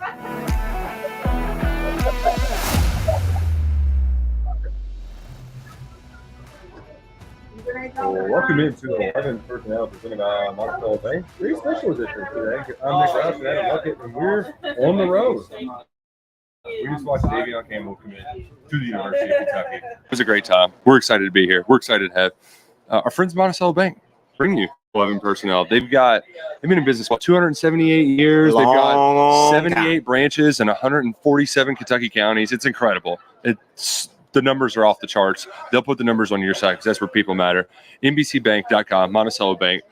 Welcome into the 11 personnel presented by Monticello Bank. Pretty special edition today. I'm Nick Roush and Adam Luckett, and we're on the road. We just watched Javeon Campbell commit to the University of Kentucky. It was a great time. We're excited to be here. We're excited to have our friends at Monticello Bank bring you 11 personnel. They've been in business for 278 years. They've got 78 branches in 147 Kentucky counties. It's incredible. The numbers are off the charts. They'll put the numbers on your side because that's where people matter. NBCbank.com, Monticello Bank.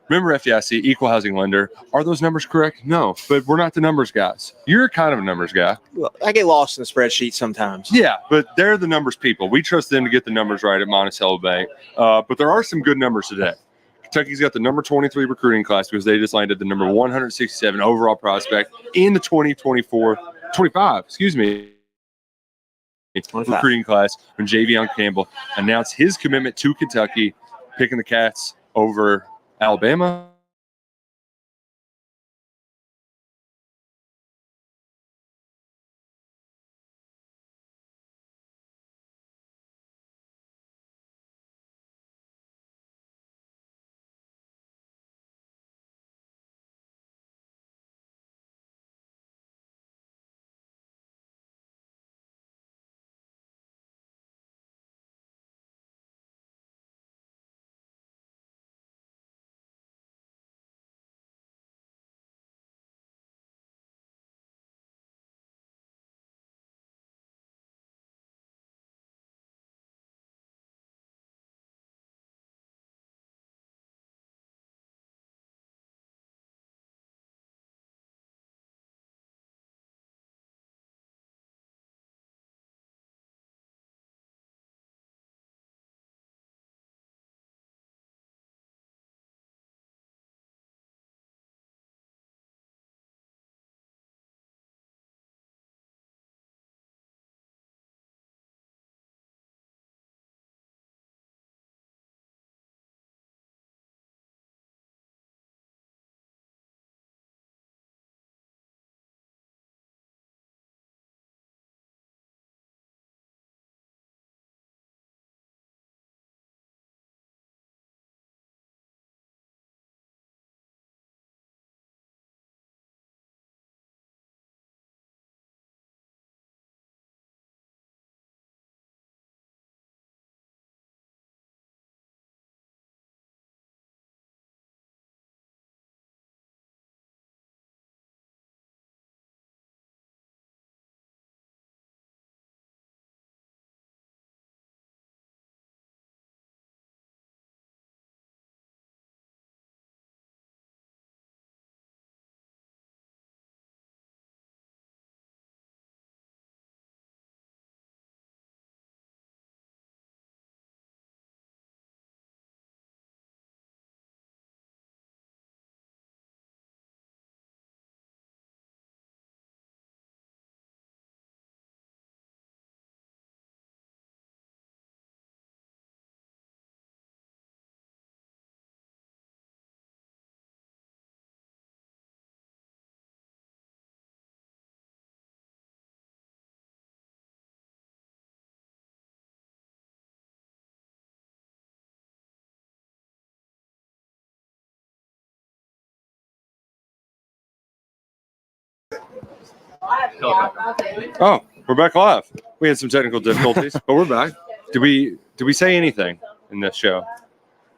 Remember FDIC, equal housing lender. Are those numbers correct? No, but we're not the numbers guys. You're kind of a numbers guy. Well, I get lost in the spreadsheet sometimes. Yeah, but they're the numbers people. We trust them to get the numbers right at Monticello Bank. But there are some good numbers today. Kentucky's got the number 23 recruiting class because they just landed the number 167 overall prospect in the 25, recruiting class when Javeon Campbell announced his commitment to Kentucky, picking the Cats over Alabama. Oh, we're back live. We had some technical difficulties, but we're back. Did we say anything in this show?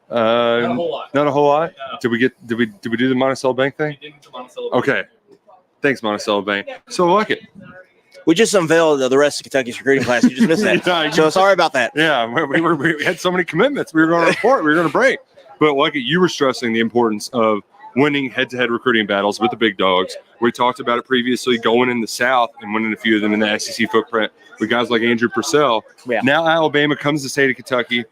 Not a whole lot. Not a whole lot? No. Did we do the Monticello Bank thing? We did the Monticello Bank. Okay. Thanks, Monticello Bank. So Luckett. We just unveiled the rest of Kentucky's recruiting class. You just missed that. Yeah, so sorry about that. Yeah, we had so many commitments. We were going to report. We were going to break. But Luckett, you were stressing the importance of winning head-to-head recruiting battles with the big dogs. We talked about it previously, going in the South and winning a few of them in the SEC footprint with guys like Andrew Purcell. Yeah. Now Alabama comes to state of Kentucky.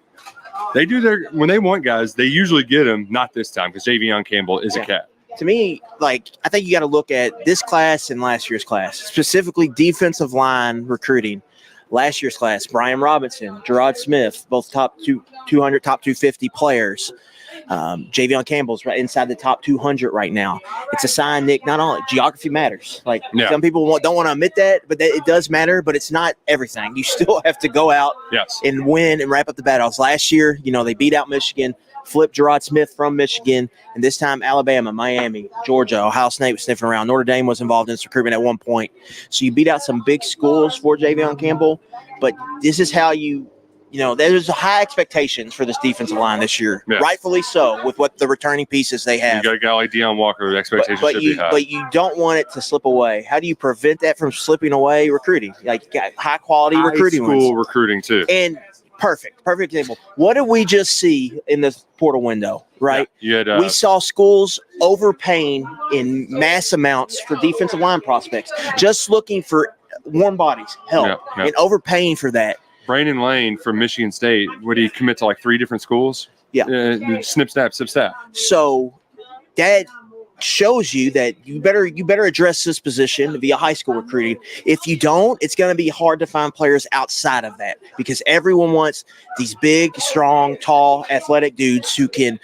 They do when they want guys, they usually get them. Not this time because Javeon Campbell is a cat. To me, I think you got to look at this class and last year's class, specifically defensive line recruiting. Last year's class, Brian Robinson, Gerard Smith, both top 200, top 250 players. Javeon Campbell's right inside the top 200 right now. It's a sign, Nick, not only geography matters. Like some people don't want to admit that, but it does matter, but it's not everything. You still have to go out and win and wrap up the battles. Last year, they beat out Michigan, flipped Gerard Smith from Michigan, and this time Alabama, Miami, Georgia, Ohio State was sniffing around. Notre Dame was involved in this recruitment at one point. So you beat out some big schools for Javeon Campbell, but this is how there's high expectations for this defensive line this year, rightfully so, with what the returning pieces they have. You got a guy like Deion Walker, the expectations should be high. But you don't want it to slip away. How do you prevent that from slipping away? Recruiting, like high-quality recruiting. High school recruiting, too. And perfect example. What did we just see in the portal window, right? Yeah, we saw schools overpaying in mass amounts for defensive line prospects, just looking for warm bodies, help, and overpaying for that. Brandon Lane from Michigan State, would he commit to like 3 different schools? Yeah. Snip, snap, snip, snap. So that shows you that you better address this position via high school recruiting. If you don't, it's going to be hard to find players outside of that because everyone wants these big, strong, tall, athletic dudes who can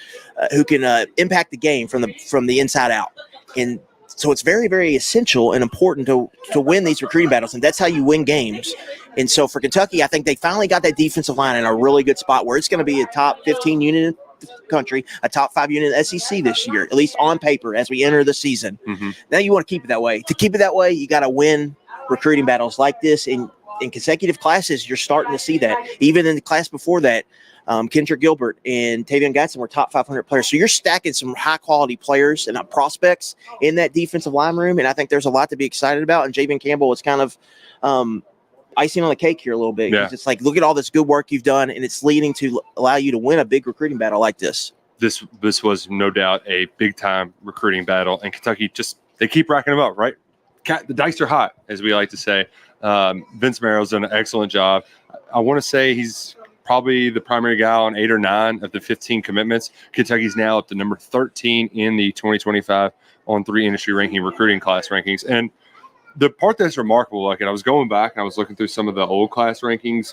impact the game from the inside out. And so it's very, very essential and important to win these recruiting battles, and that's how you win games. And so for Kentucky, I think they finally got that defensive line in a really good spot where it's going to be a top 15 unit in the country, a top 5 unit in the SEC this year, at least on paper as we enter the season. Mm-hmm. Now you want to keep it that way. To keep it that way, you got to win recruiting battles like this. In consecutive classes, you're starting to see that. Even in the class before that, Kendrick Gilbert and Tavion Gatson were top 500 players. So you're stacking some high-quality players and prospects in that defensive line room, and I think there's a lot to be excited about. And Javeon Campbell is kind of icing on the cake here a little bit. It's like, look at all this good work you've done, and it's leading to allow you to win a big recruiting battle like this. This was no doubt a big-time recruiting battle, and Kentucky they keep racking them up, right? The dice are hot, as we like to say. Vince Marrow's done an excellent job. I want to say he's probably the primary guy on 8 or 9 of the 15 commitments. Kentucky's now up to number 13 in the 2025 on 3 industry ranking recruiting class rankings. And the part that's remarkable, like, and I was going back and I was looking through some of the old class rankings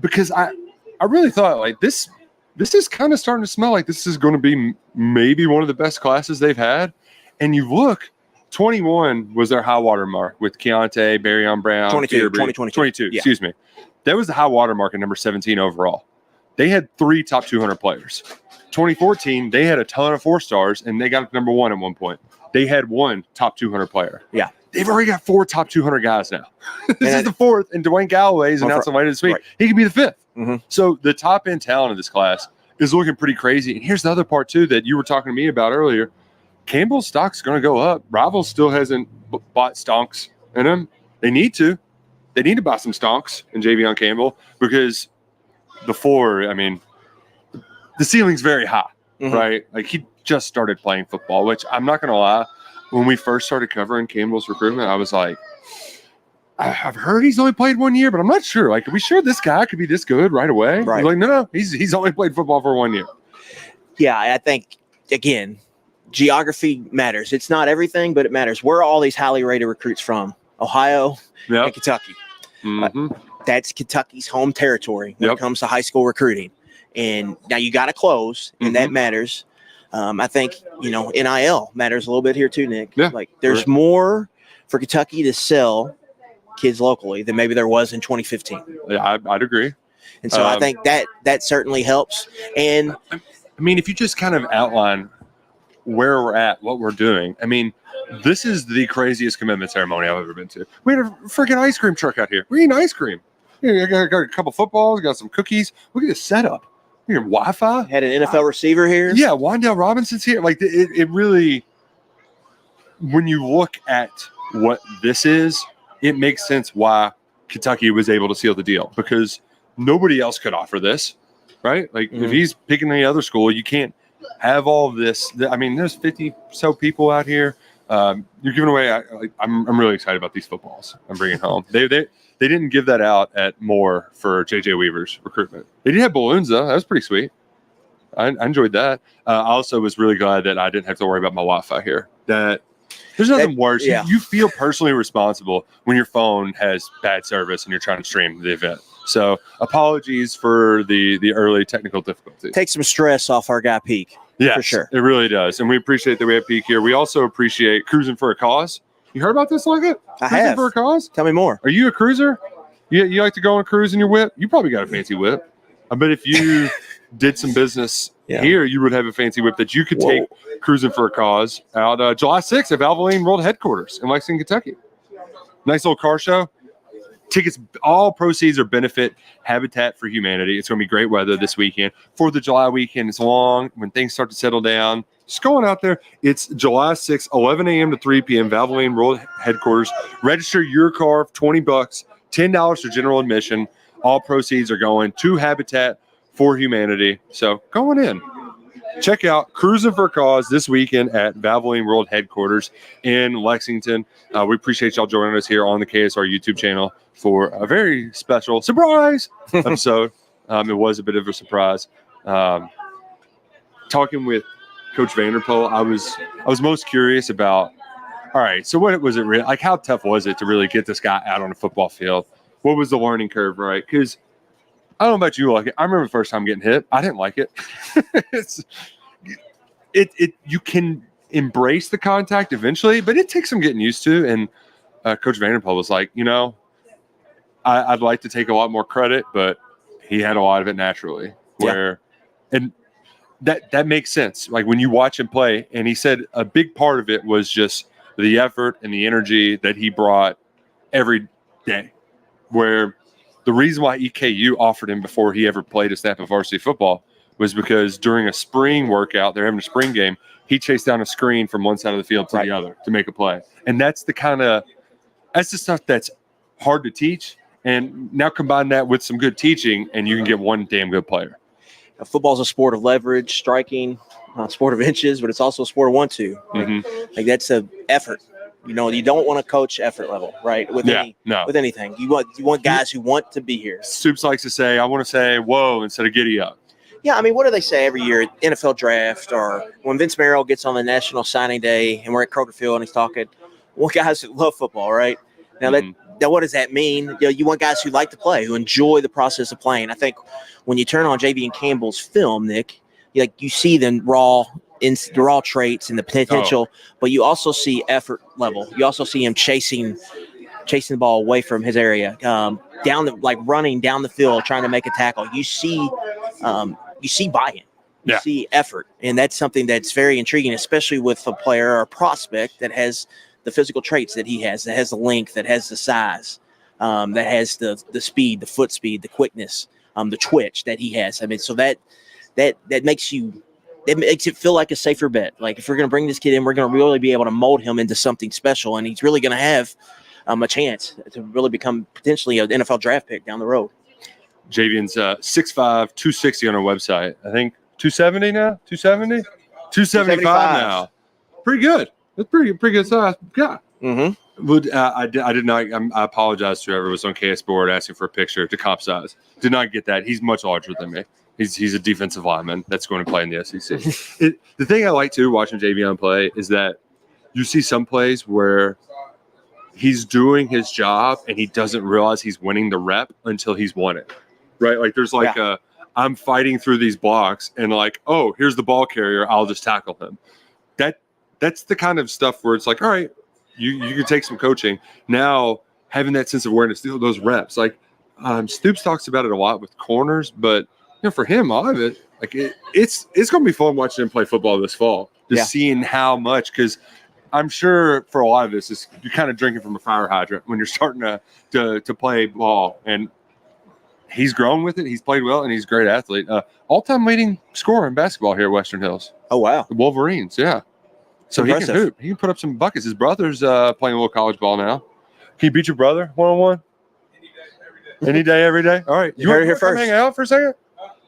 because I really thought, like, this is kind of starting to smell like this is going to be maybe one of the best classes they've had. And you look, 21 was their high water mark with Keontae, Barryon Brown, 22, excuse me. That was the high water mark at number 17 overall. They had 3 top 200 players. 2014, they had a ton of 4 stars, and they got up number 1 at one point. They had 1 top 200 player. Yeah. They've already got 4 top 200 guys now. This is the 4th, and Dwayne Galloway is announced later this week. Right. He could be the 5th. Mm-hmm. So the top-end talent of this class is looking pretty crazy. And here's the other part, too, that you were talking to me about earlier. Campbell's stock's going to go up. Rivals still hasn't bought stonks in him. They need to. They need to buy some stonks in Javeon Campbell because the ceiling's very high, right? Like, he just started playing football, which I'm not going to lie. When we first started covering Campbell's recruitment, I was like, I've heard he's only played 1 year, but I'm not sure. Like, are we sure this guy could be this good right away? Right. Like, no, he's only played football for 1 year. Yeah, I think, again, geography matters. It's not everything, but it matters. Where are all these highly rated recruits from? Ohio and Kentucky. Mm-hmm. That's Kentucky's home territory when it comes to high school recruiting. And now you got to close, and that matters. I think, NIL matters a little bit here too, Nick. Yeah, like, there's more for Kentucky to sell kids locally than maybe there was in 2015. Yeah, I'd agree. And so I think that certainly helps. And I mean, if you just kind of outline where we're at, what we're doing, I mean, this is the craziest commitment ceremony I've ever been to. We had a freaking ice cream truck out here. We're eating ice cream. I got a couple footballs, got some cookies. Look at this setup. We have Wi-Fi. Had an NFL receiver here. Yeah, Wandale Robinson's here. Like, it really, when you look at what this is, it makes sense why Kentucky was able to seal the deal because nobody else could offer this, right? Like, if he's picking any other school, you can't have all of this. I mean, there's 50 so people out here. You're giving away. I'm really excited about these footballs I'm bringing home. They didn't give that out at Moore for JJ Weaver's recruitment. They did have balloons though. That was pretty sweet. I enjoyed that. I also was really glad that I didn't have to worry about my Wi-Fi here. That there's nothing worse. Yeah. You feel personally responsible when your phone has bad service and you're trying to stream the event. So apologies for the early technical difficulties. Take some stress off our guy Peak. Yeah, for sure. It really does. And we appreciate that we have Peak here. We also appreciate Cruising for a Cause. You heard about this, Luckett? I Cruising have. for a Cause? Tell me more. Are you a cruiser? You like to go on a cruise in your whip? You probably got a fancy whip. I bet if you did some business here, you would have a fancy whip that you could take Cruising for a Cause out July 6th at Valvoline World Headquarters in Lexington, Kentucky. Nice little car show. Tickets, all proceeds are benefit Habitat for Humanity. It's going to be great weather this weekend. 4th of July weekend is long. When things start to settle down, just going out there. It's July 6th, 11 a.m. to 3 p.m. Valvoline World Headquarters. Register your car for $20, $10 for general admission. All proceeds are going to Habitat for Humanity. So going in. Check out Cruising for a Cause this weekend at Valvoline World Headquarters in Lexington. We appreciate y'all joining us here on the KSR YouTube channel for a very special surprise episode. It was a bit of a surprise. Talking with Coach Vanderpool, I was most curious about, all right, so what was it really, like how tough was it to really get this guy out on a football field? What was the learning curve, right? Because I don't know about you, like I remember the first time getting hit. I didn't like it. You can embrace the contact eventually, but it takes some getting used to. And Coach Vanderpool was like, I'd like to take a lot more credit, but he had a lot of it naturally. And that makes sense. Like when you watch him play, and he said a big part of it was just the effort and the energy that he brought every day. Where the reason why EKU offered him before he ever played a snap of varsity football was because during a spring workout, they're having a spring game, he chased down a screen from one side of the field to the other to make a play. And that's the stuff that's hard to teach. And now combine that with some good teaching, and you can get one damn good player. Football is a sport of leverage, striking, a sport of inches, but it's also a sport of 1-2. Like that's a effort. You don't want to coach effort level, right? With anything. You want guys who want to be here. Stoops likes to say, I want to say, whoa, instead of giddy up. Yeah, I mean, what do they say every year at NFL draft or when Vince Merrill gets on the National Signing Day and we're at Kroger Field and he's talking, want guys who love football, right? Now, that what does that mean? You want guys who like to play, who enjoy the process of playing. I think when you turn on Javeon Campbell's film, Nick, you see the raw traits and the potential, but you also see effort level. You also see him chasing the ball away from his area, running down the field, trying to make a tackle. You see buy-in. You see effort, and that's something that's very intriguing, especially with a player or a prospect that has the physical traits that he has, that has the length, that has the size, that has the speed, the foot speed, the quickness, the twitch that he has. I mean, so that makes it feel like a safer bet. Like if we're going to bring this kid in, we're going to really be able to mold him into something special, and he's really going to have a chance to really become potentially an NFL draft pick down the road. Javion's 6'5", 260 on our website. I think 270 now? 270? 275 now. Pretty good. That's pretty good size. Yeah. I did not. I apologize to whoever was on KS board asking for a picture to comp size. Did not get that. He's much larger than me. He's a defensive lineman that's going to play in the SEC. The thing I like too watching Javeon play is that you see some plays where he's doing his job and he doesn't realize he's winning the rep until he's won it. Right? Like there's I'm fighting through these blocks and oh, here's the ball carrier. I'll just tackle him. That's the kind of stuff where it's like, all right, you can take some coaching. Now having that sense of awareness, those reps. Stoops talks about it a lot with corners, but for him, all of it, it's going to be fun watching him play football this fall. Just seeing how much, because I'm sure for a lot of this, you're kind of drinking from a fire hydrant when you're starting to play ball. And he's grown with it. He's played well, and he's a great athlete. All-time leading scorer in basketball here at Western Hills. Oh, wow. The Wolverines, yeah. So he can hoop. He can put up some buckets. His brother's playing a little college ball now. Can you beat your brother one-on-one? Any day, every day? All right. You want to come hang out for a second?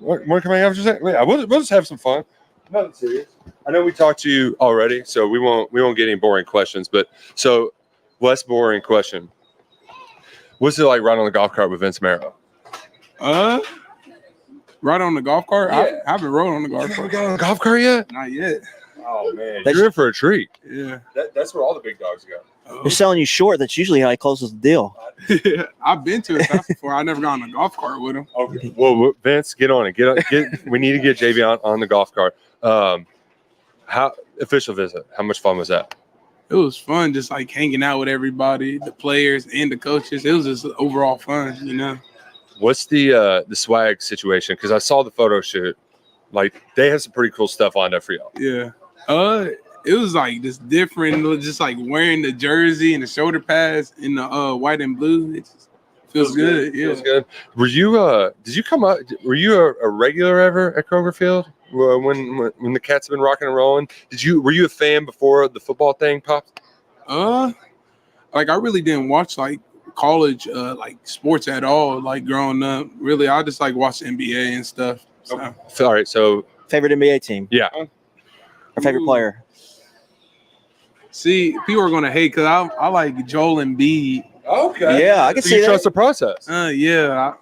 Want to come hang out for a second? Yeah, we'll just have some fun. Nothing serious. I know we talked to you already, so we won't get any boring questions. But so less boring question. What's it like riding on the golf cart with Vince Merrill? Right on the golf cart? Yeah. I haven't rode on the golf cart. You haven't got on the golf cart yet? Not yet. Oh, man. You're in for a treat. Yeah. That's where all the big dogs go. They're selling you short. That's usually how he closes the deal. I I've been to his house before. I never got on a golf cart with him. Okay. Well, Vince, get on it. Get. We need to get Javeon on the golf cart. How official visit? How much fun was that? It was fun, just like hanging out with everybody, the players and the coaches. It was just overall fun, you know. What's the swag situation? Because I saw the photo shoot. Like they have some pretty cool stuff lined up for y'all. Yeah. It was like just different, just like wearing the jersey and the shoulder pads in the white and blue. It just feels good. Yeah. Feels good. Were you? Did you come up? Were you a regular ever at Kroger Field when the Cats have been rocking and rolling? Were you a fan before the football thing popped? Like I really didn't watch like college like sports at all. Like growing up, really, I just like watch NBA and stuff. So. Okay. All right. So Favorite NBA team? yeah. Or favorite player? See, people are gonna hate because I like Joel Embiid. Okay. Yeah, I can So see you that. trust the process. Yeah.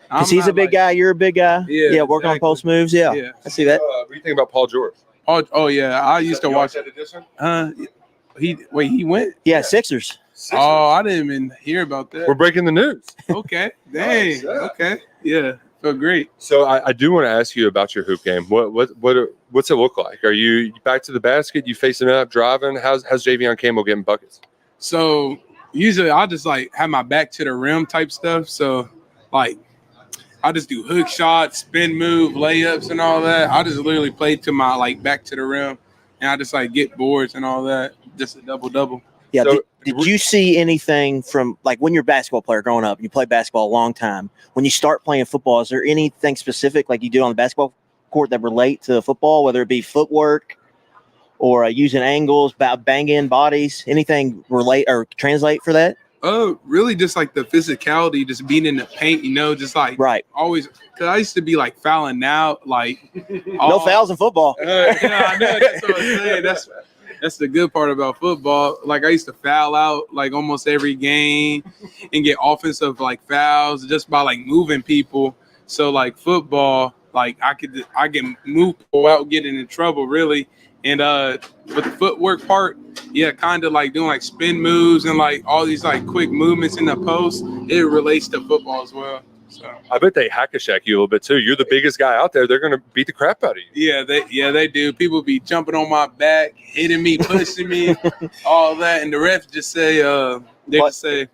Because he's a big guy, you're a big guy. Yeah, work on exactly. post moves. Yeah, Yeah. I see that. What do you think about Paul George? Oh yeah, I used to watch. that edition? He went. Yeah, Sixers. Oh, I didn't even hear about that. We're breaking the news. Okay, dang. Nice, yeah. Okay, yeah, felt great. So I do want to ask you about your hoop game. What's it look like? Are you back to the basket? You facing up, driving? How's Javeon Campbell getting buckets? So usually I just like have my back to the rim type stuff. So like I just do hook shots, spin move, layups, and all that. I just literally play to my like back to the rim, and I just like get boards and all that. Just a double. Yeah. So- did you see anything from like when you're a basketball player growing up? You play basketball a long time. When you start playing football, is there anything specific like you do on the basketball court that relate to football, whether it be footwork or using angles, banging bodies, anything relate or translate for that? Really just like the physicality, just being in the paint, you know, just like Right. always. Cause I used to be like fouling out, like No fouls in football. Yeah, I know. That's what I'm saying. That's the good part about football. Like I used to foul out like almost every game and get offensive like fouls just by like moving people. So like football, like I can move people without getting in trouble really. And with the footwork part, yeah, kind of like doing like spin moves and like all these like quick movements in the post. It relates to football as well. So I bet they hack-a-shack you a little bit too. You're the biggest guy out there. They're going to beat the crap out of you. yeah, they do. People be jumping on my back, hitting me, pushing me, all that, and the refs just say,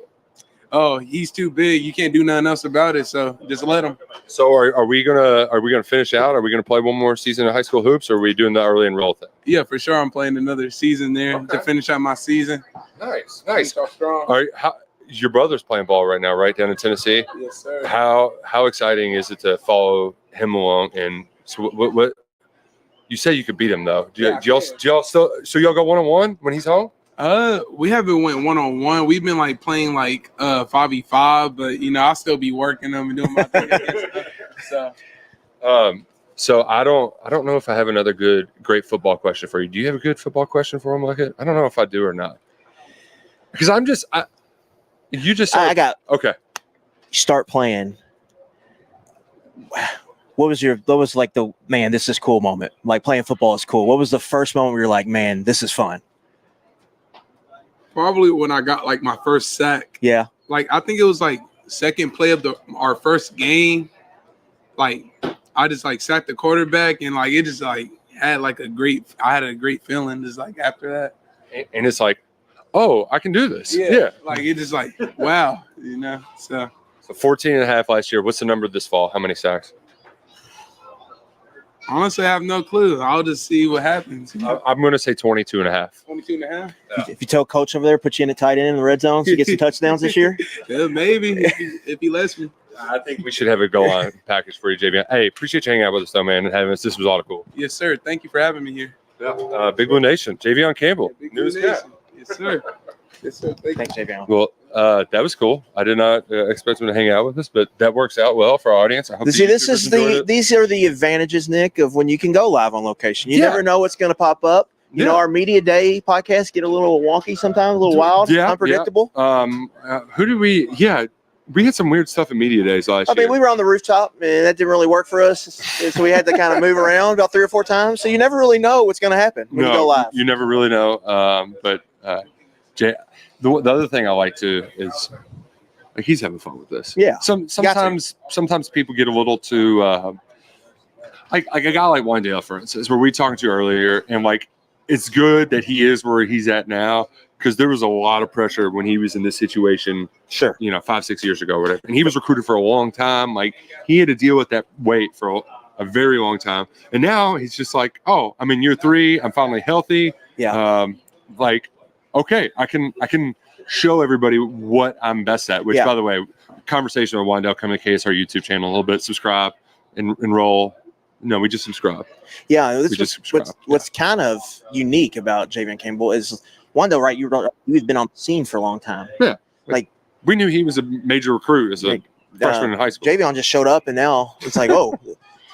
"Oh, he's too big. You can't do nothing else about it. So just let him." So are we gonna finish out? Are we gonna play one more season of high school hoops, or are we doing the early enroll thing? Yeah, for sure. I'm playing another season there to finish out my season. Nice. Finish off strong. All right, your brother's playing ball right now, right down in Tennessee. Yes, sir. How exciting is it to follow him along? And so what you say you could beat him though? Do y'all still? So y'all go 1-on-1 when he's home? We haven't went 1-on-1. We've been like playing like 5v5, but you know I'll still be working them and doing my thing. So I don't know if I have another great football question for you. Do you have a good football question for him, Luckett? I don't know if I do or not. Because I got okay. Start playing. What was like the man, this is cool moment? Like playing football is cool. What was the first moment where you're like, man, this is fun? Probably when I got like my first sack. Yeah. Like I think it was like second play of our first game. Like I just like sacked the quarterback and like it just like had a great feeling just like after that. And it's like, oh, I can do this. Yeah. Like it just like wow, you know. So 14.5 last year. What's the number this fall? How many sacks? Honestly, I have no clue. I'll just see what happens. I'm going to say 22.5. 22.5? If you tell coach over there, put you in a tight end in the red zone so you get some touchdowns this year. Yeah, maybe if he lets me. I think we should have a goal line package for you, JB. Hey, appreciate you hanging out with us, though, man, and having us. This was all cool. Yes, sir. Thank you for having me here. Yeah. Big Blue Nation, Javeon Campbell. Big Blue Nation. Yes, sir. Yes, sir. Thanks, Javeon. Well, that was cool. I did not expect him to hang out with us, but that works out well for our audience. I hope See, these are the advantages, Nick, of when you can go live on location. You never know what's going to pop up. You know, our media day podcasts get a little wonky sometimes, a little wild, unpredictable. Who did we? Yeah, we had some weird stuff at media days last year. I mean, we were on the rooftop, and that didn't really work for us, so we had to kind of move around about 3 or 4 times. So you never really know what's going to happen when you go live. You never really know. But Jay, the other thing I like to is Like he's having fun with this. Yeah. Sometimes people get a little too like a guy like Wendell, for instance, where we talked to earlier, and like it's good that he is where he's at now because there was a lot of pressure when he was in this situation. Sure. 5-6 years ago, or whatever, and he was recruited for a long time. Like he had to deal with that weight for a very long time, and now he's just like, oh, I'm in year 3. I'm finally healthy. Yeah. Like, okay, I can show everybody what I'm best at. Which, by the way, conversation with Wendell coming to KSR YouTube channel a little bit. Subscribe and enroll. No, we just subscribe. Yeah, what's kind of unique about Javeon Campbell is Wendell, right? You've been on the scene for a long time. Yeah, like we knew he was a major recruit as a freshman in high school. Javeon just showed up, and now it's like, oh,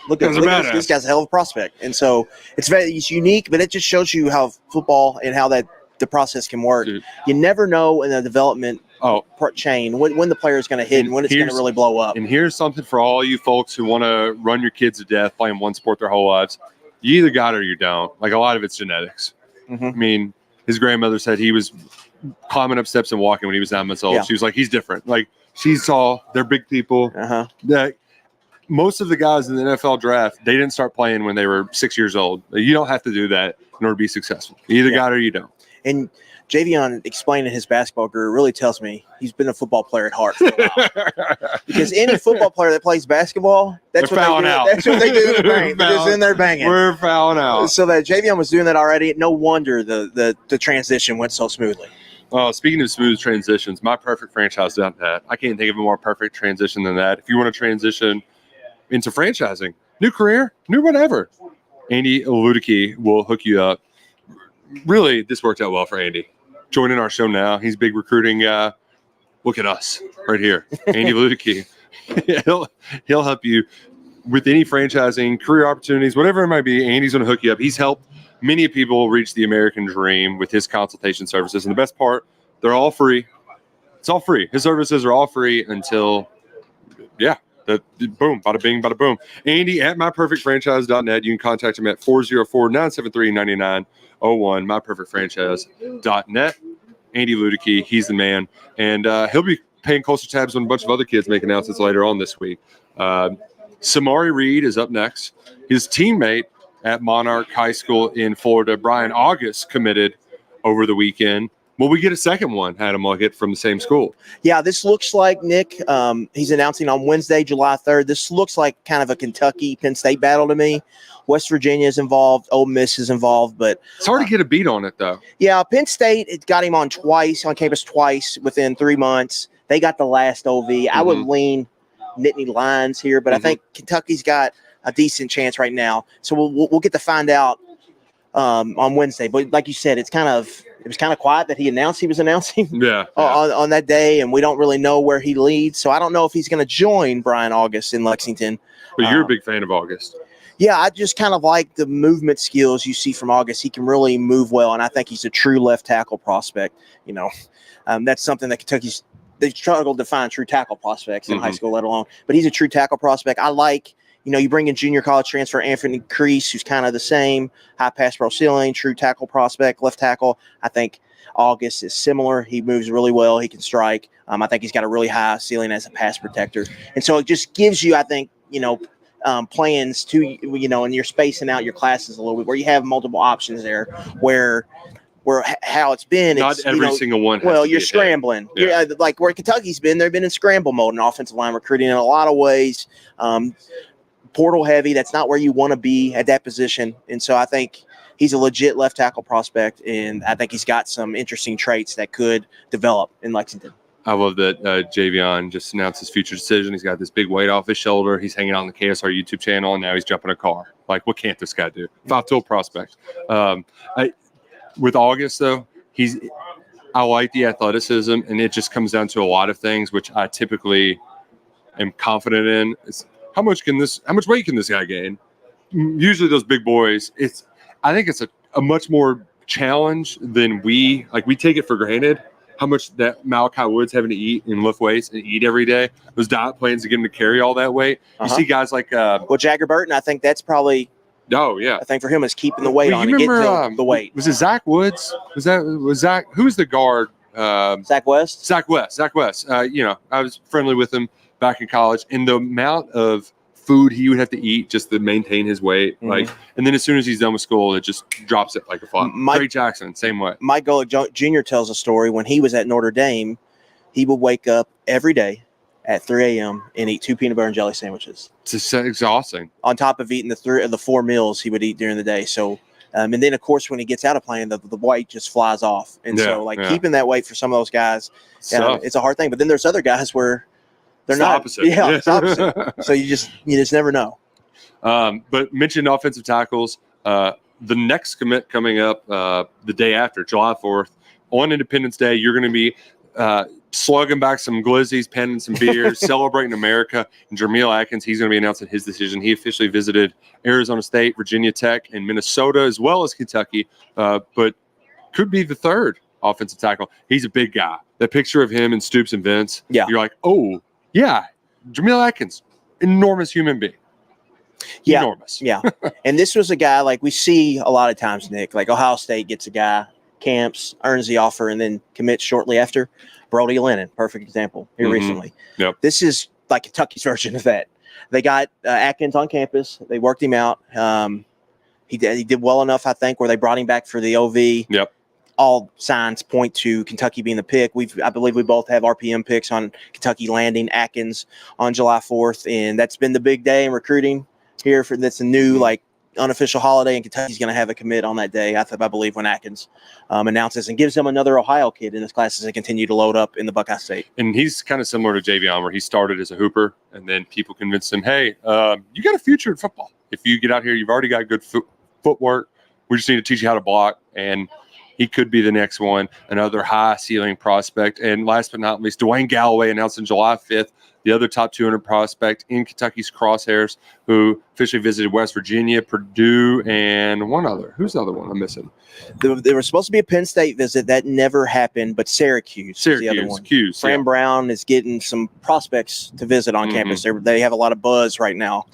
look at this guy's a hell of a prospect. And so it's unique, but it just shows you how football and how the process can work. Dude. You never know in the development chain when the player is going to hit and when it's going to really blow up. And here's something for all you folks who want to run your kids to death playing one sport their whole lives. You either got it or you don't. Like a lot of it's genetics. Mm-hmm. I mean, his grandmother said he was climbing up steps and walking when he was 9 months old. Yeah. She was like, he's different. Like she's tall. They're big people. Uh-huh. That most of the guys in the NFL draft, they didn't start playing when they were 6 years old. You don't have to do that in order to be successful. You either got it or you don't. And Javeon explaining his basketball career really tells me he's been a football player at heart for a while. Because any football player that plays basketball, that's what they do. Out. That's what they do in the bank. They're just in there banging. We're fouling out. So that Javeon was doing that already. No wonder the transition went so smoothly. Speaking of smooth transitions, my perfect franchise done that. I can't think of a more perfect transition than that. If you want to transition into franchising, new career, new whatever, Andy Luckett will hook you up. Really, this worked out well for Andy. Joining our show now, he's big recruiting. Look at us right here, Andy Luckett. He'll help you with any franchising, career opportunities, whatever it might be. Andy's going to hook you up. He's helped many people reach the American dream with his consultation services. And the best part, they're all free. It's all free. His services are all free until, boom, bada bing, bada boom. Andy at myperfectfranchise.net. You can contact him at 404-973-9901, myperfectfranchise.net. Andy Luckett, he's the man. And he'll be paying closer tabs on a bunch of other kids making announcements later on this week. Samari Reed is up next. His teammate at Monarch High School in Florida, Brian August, committed over the weekend. Will we get a second one, Adam Luckett, from the same school? Yeah, this looks like, Nick, he's announcing on Wednesday, July 3rd. This looks like kind of a Kentucky-Penn State battle to me. West Virginia is involved. Ole Miss is involved. But it's hard to get a beat on it, though. Yeah, Penn State, it got him on campus twice within 3 months. They got the last OV. Mm-hmm. I would lean Nittany Lions here, but I think Kentucky's got a decent chance right now. So we'll get to find out on Wednesday. But like you said, it was kind of quiet that he announced he was announcing on that day, and we don't really know where he leads. So I don't know if he's going to join Brian August in Lexington. But you're a big fan of August. Yeah, I just kind of like the movement skills you see from August. He can really move well, and I think he's a true left tackle prospect. That's something that they struggled to find true tackle prospects in high school, let alone. But he's a true tackle prospect. I like. You bring in junior college transfer Anthony Crease, who's kind of the same, high pass pro ceiling, true tackle prospect, left tackle. I think August is similar. He moves really well. He can strike. I think he's got a really high ceiling as a pass protector. And so it just gives you, I think, plans to, and you're spacing out your classes a little bit where you have multiple options there where how it's been. Not every single one. Well, you're scrambling. Yeah. Like where Kentucky's been, they've been in scramble mode in offensive line recruiting in a lot of ways. Portal heavy. That's not where you want to be at that position. And so I think he's a legit left tackle prospect, and I think he's got some interesting traits that could develop in Lexington. I love that Javeon just announced his future decision. He's got this big weight off his shoulder. He's hanging out on the KSR YouTube channel, and now he's jumping a car. Like, what can't this guy do? 5-tool prospect. With August, though, I like the athleticism, and it just comes down to a lot of things, which I typically am confident in. It's, how much weight can this guy gain? Usually those big boys, I think it's a much more challenge than we take it for granted. How much that Malachi Wood's having to eat and lift weights and eat every day. Those diet plans to get him to carry all that weight. You see guys like Jagger Burton, I think that's probably I think for him is keeping the weight on and getting the weight. Was it Zach Woods? Was Zach? Who was the guard Zach West. Zach West. I was friendly with him back in college, and the amount of food he would have to eat just to maintain his weight, and then as soon as he's done with school, it just drops it like a fly. Trey Jackson, same way. Mike Golick Jr. tells a story when he was at Notre Dame. He would wake up every day at 3 a.m. and eat 2 peanut butter and jelly sandwiches. It's just exhausting. On top of eating the 4 meals he would eat during the day. So, and then of course when he gets out of playing, the weight just flies off. And keeping that weight for some of those guys, it's a hard thing. But then there's other guys where they're not opposite. Yeah, it's opposite. So you just never know. But mentioned offensive tackles. The next commit coming up the day after, July 4th, on Independence Day, you're going to be slugging back some glizzies, penning some beers, celebrating America. And Jermeel Atkins, he's going to be announcing his decision. He officially visited Arizona State, Virginia Tech, and Minnesota, as well as Kentucky, but could be the third offensive tackle. He's a big guy. That picture of him and Stoops and Vince, you're like, oh, yeah, Jermeel Atkins, enormous human being. Yeah. Enormous. Yeah. And this was a guy like we see a lot of times, Nick, like Ohio State gets a guy, camps, earns the offer, and then commits shortly after. Brody Lennon, perfect example here recently. Yep. This is like Kentucky's version of that. They got Atkins on campus. They worked him out. He did well enough, I think, where they brought him back for the OV. Yep. All signs point to Kentucky being the pick. I believe we both have RPM picks on Kentucky landing Atkins on July 4th, and that's been the big day in recruiting here. That's a new unofficial holiday, and Kentucky's going to have a commit on that day. I believe when Atkins announces and gives them another Ohio kid in his class as they continue to load up in the Buckeye State. And he's kind of similar to Javeon, where he started as a hooper, and then people convinced him, hey, you got a future in football. If you get out here, you've already got good footwork. We just need to teach you how to block, and he could be the next one, another high ceiling prospect. And last but not least, Dwayne Galloway announced on July 5th, the other top 200 prospect in Kentucky's crosshairs, who officially visited West Virginia, Purdue, and one other. Who's the other one I'm missing? There was supposed to be a Penn State visit. That never happened, but Syracuse is the other one. Fran Brown is getting some prospects to visit on campus. They have a lot of buzz right now.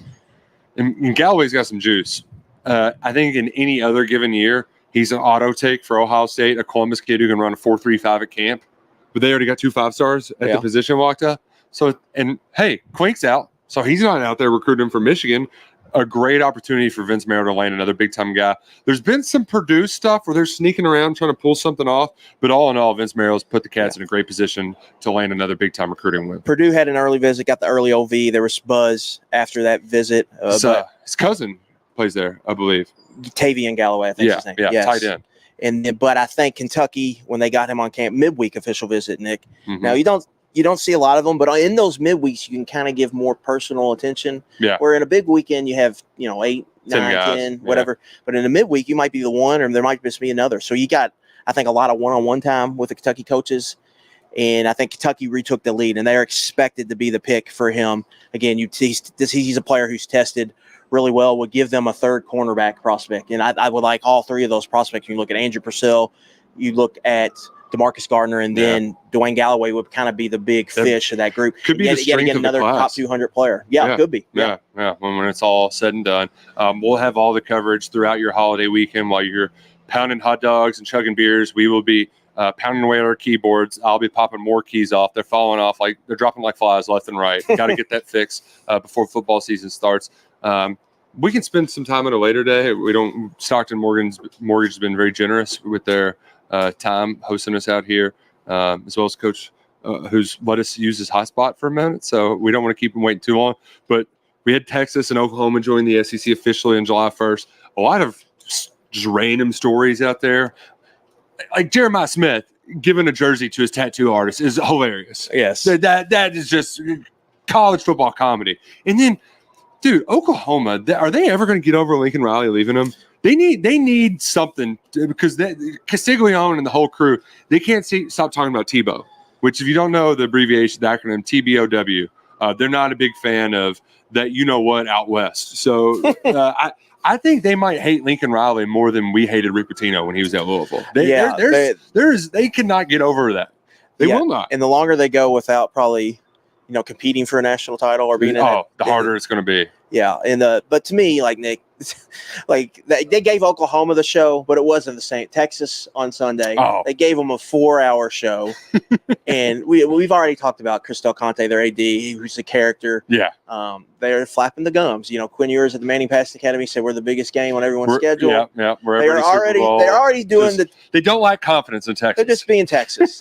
And Galloway's got some juice. I think in any other given year, he's an auto take for Ohio State, a Columbus kid who can run a 4.35 at camp. But they already got 2 5-stars at the position walked up. So, and hey, Quink's out. So he's not out there recruiting from Michigan. A great opportunity for Vince Marrow to land another big-time guy. There's been some Purdue stuff where they're sneaking around trying to pull something off. But all in all, Vince Marrow's put the Cats in a great position to land another big-time recruiting win. Purdue had an early visit, got the early OV. There was buzz after that visit. His cousin plays there, I believe. Javeon Galloway, I think his name. Yeah, tight end. But I think Kentucky, when they got him on camp, midweek official visit, Nick. Now you don't see a lot of them, but in those midweeks, you can kind of give more personal attention. Yeah. Where in a big weekend, you have 8, 9, 10, whatever. But in a midweek, you might be the one, or there might just be another. So you got, I think, a lot of one-on-one time with the Kentucky coaches. And I think Kentucky retook the lead, and they are expected to be the pick for him. Again, he's a player who's tested really well, would give them a third cornerback prospect. And I would like all 3 of those prospects. You look at Andrew Purcell, you look at DeMarcus Gardner, and then Dwayne Galloway would kind of be the big fish of that group. Could be the strength of another the class. top 200 player. Yeah, it could be. Yeah. When it's all said and done, we'll have all the coverage throughout your holiday weekend while you're pounding hot dogs and chugging beers. We will be pounding away at our keyboards. I'll be popping more keys off. They're falling off they're dropping like flies left and right. Got to get that fixed before football season starts. We can spend some time at a later day. Stockton Mortgage has been very generous with their time hosting us out here, as well as Coach who's let us use his hotspot for a minute. So we don't want to keep him waiting too long. But we had Texas and Oklahoma join the SEC officially on July 1st. A lot of just random stories out there. Like Jeremiah Smith giving a jersey to his tattoo artist is hilarious. Yes. That is just college football comedy. And then, dude, Oklahoma, are they ever going to get over Lincoln Riley leaving them? They need something because Castiglione and the whole crew, they can't stop talking about Tebow, which if you don't know the abbreviation, the acronym TBOW, they're not a big fan of that. You know what, out west. So I think they might hate Lincoln Riley more than we hated Rick Pitino when he was at Louisville. They cannot get over that. They will not. And the longer they go without probably, competing for a national title or being the harder it's going to be. Yeah. And but to me, like Nick, like they gave Oklahoma the show, but it wasn't the same. Texas on Sunday, they gave them a 4-hour show, and we've already talked about Chris Del Conte, their AD, who's a character. Yeah, they're flapping the gums. Quinn Ewers at the Manning Pass Academy said we're the biggest game on everyone's schedule. Yeah, they're already doing They don't lack confidence in Texas. They're just being Texas.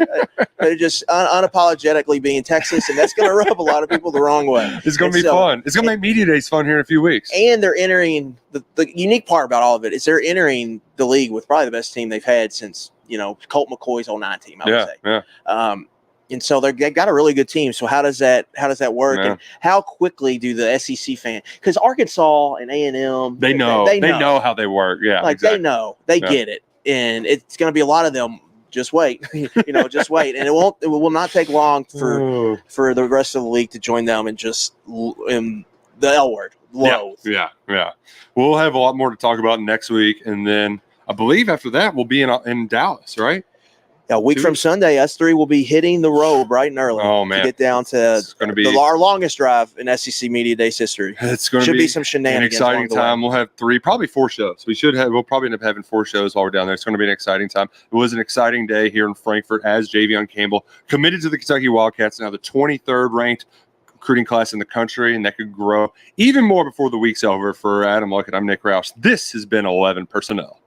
They're just unapologetically being Texas, and that's going to rub a lot of people the wrong way. It's going to be fun. It's going to make media days fun here in a few weeks. And they're entering the unique part about all of it is they're entering the league with probably the best team they've had since Colt McCoy's 09 team. I would say. Yeah. And so they've got a really good team. So how does that work? Yeah. And how quickly do the SEC fans? Because Arkansas and A&M, they know how they work. Yeah, they know, they get it, and it's going to be a lot of them. Just wait, just wait, and it will not take long for the rest of the league to join them and just the L word. Loathe. Yeah. We'll have a lot more to talk about next week, and then I believe after that we'll be in Dallas, right? Yeah, a week from Sunday, us three will be hitting the road bright and early. Oh man, to get down to our longest drive in SEC Media Days history. It's going to be some shenanigans. An exciting time. We'll have probably 4 shows. We'll probably end up having 4 shows while we're down there. It's going to be an exciting time. It was an exciting day here in Frankfort as Javeon Campbell committed to the Kentucky Wildcats, now the 23rd ranked recruiting class in the country, and that could grow even more before the week's over. For Adam Luckett, I'm Nick Roush. This has been 11 Personnel.